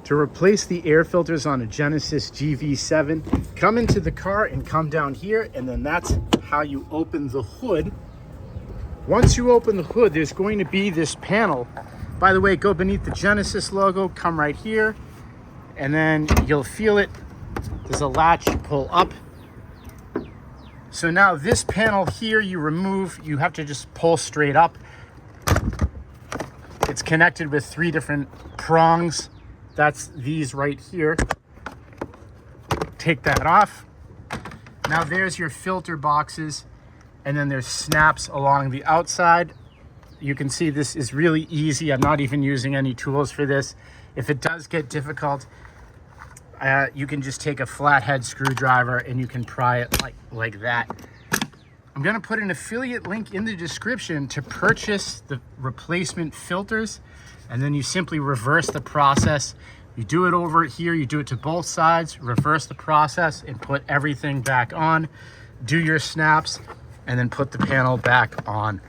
To replace the air filters on a Genesis GV7, come into the car and come down here, and then that's how you open the hood. Once you open the hood, there's going to be this panel. By the way, go beneath the Genesis logo, come right here, and then you'll feel it. There's a latch you pull up. So now this panel here you remove, you have to just pull straight up. It's connected with 3 different prongs. That's these right here. Take that off. Now there's your filter boxes, and then there's snaps along the outside. You can see this is really easy. I'm not even using any tools for this. If it does get difficult, you can just take a flathead screwdriver and you can pry it like that. I'm gonna put an affiliate link in the description to purchase the replacement filters, and then you simply reverse the process. You do it over here, you do it to both sides, reverse the process and put everything back on, do your snaps, and then put the panel back on.